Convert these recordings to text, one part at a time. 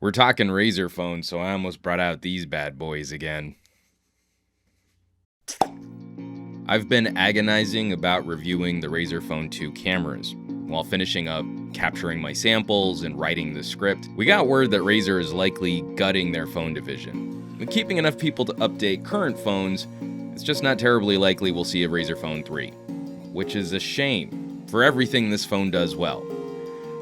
We're talking Razer Phone, so I almost brought out these bad boys again. I've been agonizing about reviewing the Razer Phone 2 cameras. While finishing up capturing my samples and writing the script, we got word that Razer is likely gutting their phone division. With keeping enough people to update current phones, it's just not terribly likely we'll see a Razer Phone 3. Which is a shame, for everything this phone does well.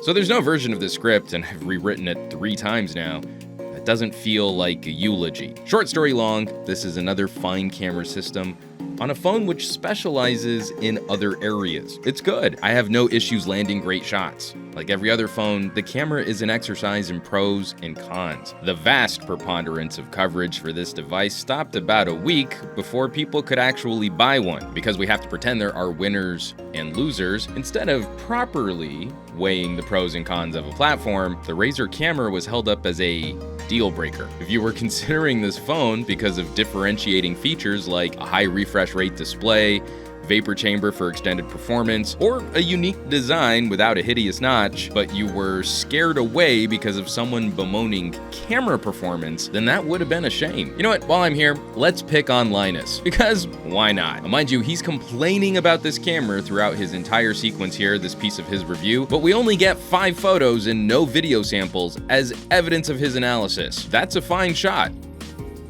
So there's no version of the script, and I've rewritten it 3 times now, that doesn't feel like a eulogy. Short story long, this is another fine camera system on a phone which specializes in other areas. It's good. I have no issues landing great shots. Like every other phone, the camera is an exercise in pros and cons. The vast preponderance of coverage for this device stopped about a week before people could actually buy one, because we have to pretend there are winners and losers. Instead of properly weighing the pros and cons of a platform, the Razer camera was held up as a deal breaker. If you were considering this phone because of differentiating features like a high refresh rate display, vapor chamber for extended performance, or a unique design without a hideous notch, but you were scared away because of someone bemoaning camera performance, then that would have been a shame. You know what, while I'm here, let's pick on Linus, because why not? Now, mind you, he's complaining about this camera throughout his entire sequence here, this piece of his review, but we only get 5 photos and no video samples as evidence of his analysis. That's a fine shot.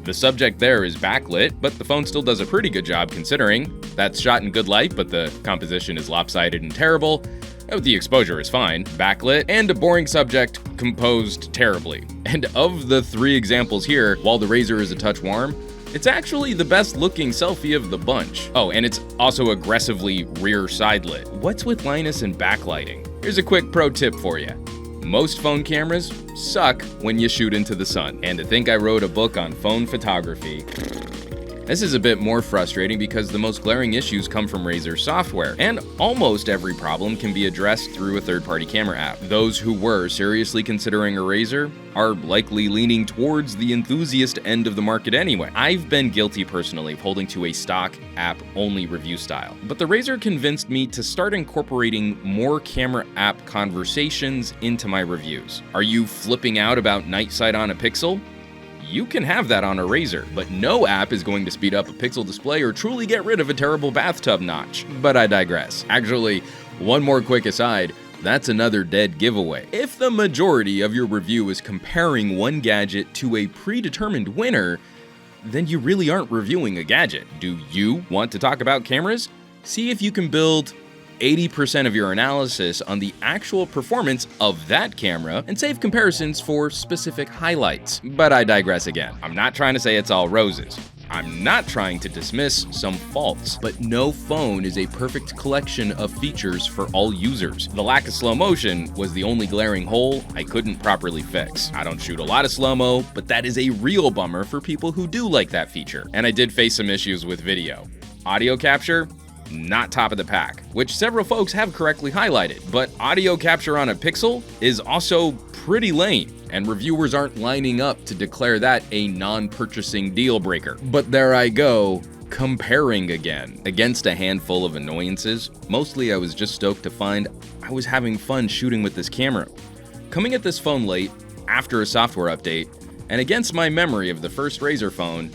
The subject there is backlit, but the phone still does a pretty good job considering. That's shot in good light, but the composition is lopsided and terrible. Oh, the exposure is fine, backlit, and a boring subject composed terribly. And of the 3 examples here, while the Razer is a touch warm, it's actually the best looking selfie of the bunch. Oh, and it's also aggressively rear side lit. What's with Linus and backlighting? Here's a quick pro tip for you. Most phone cameras suck when you shoot into the sun. And to think I wrote a book on phone photography. This is a bit more frustrating because the most glaring issues come from Razer software, and almost every problem can be addressed through a third-party camera app. Those who were seriously considering a Razer are likely leaning towards the enthusiast end of the market anyway. I've been guilty personally of holding to a stock app-only review style, but the Razer convinced me to start incorporating more camera app conversations into my reviews. Are you flipping out about night sight on a Pixel? You can have that on a Razer, but no app is going to speed up a Pixel display or truly get rid of a terrible bathtub notch. But I digress. Actually, one more quick aside, that's another dead giveaway. If the majority of your review is comparing one gadget to a predetermined winner, then you really aren't reviewing a gadget. Do you want to talk about cameras? See if you can build 80% of your analysis on the actual performance of that camera and save comparisons for specific highlights. But I digress again. I'm not trying to say it's all roses. I'm not trying to dismiss some faults, but no phone is a perfect collection of features for all users. The lack of slow motion was the only glaring hole I couldn't properly fix. I don't shoot a lot of slow-mo, but that is a real bummer for people who do like that feature. And I did face some issues with video. Audio capture? Not top of the pack, which several folks have correctly highlighted, but audio capture on a Pixel is also pretty lame, and reviewers aren't lining up to declare that a non-purchasing deal breaker. But there I go, comparing again. Against a handful of annoyances, mostly I was just stoked to find I was having fun shooting with this camera. Coming at this phone late, after a software update, and against my memory of the first Razer phone,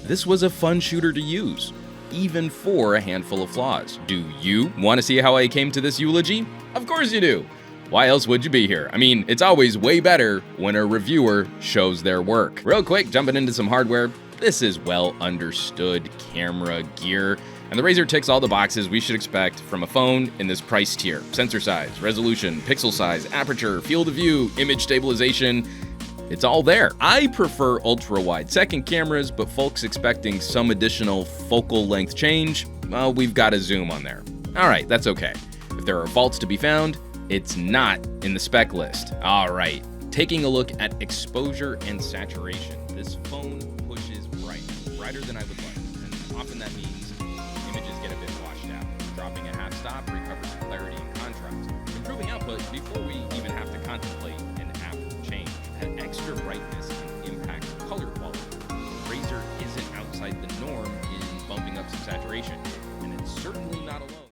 this was a fun shooter to use, even for a handful of flaws. Do you want to see how I came to this eulogy? Of course you do. Why else would you be here? I mean, it's always way better when a reviewer shows their work. Real quick, jumping into some hardware. This is well understood camera gear, and the Razer ticks all the boxes we should expect from a phone in this price tier. Sensor size, resolution, pixel size, aperture, field of view, image stabilization. It's all there. I prefer ultra-wide second cameras, but folks expecting some additional focal length change, well, we've got a zoom on there. All right, that's okay. If there are faults to be found, it's not in the spec list. All right, taking a look at exposure and saturation. This phone pushes brighter than I would like, and often that means images get a bit washed out. Dropping a half stop recovers clarity and contrast, improving output before we even have to contemplate an app change. That extra brightness can impact color quality. Razer isn't outside the norm in bumping up some saturation, and it's certainly not alone.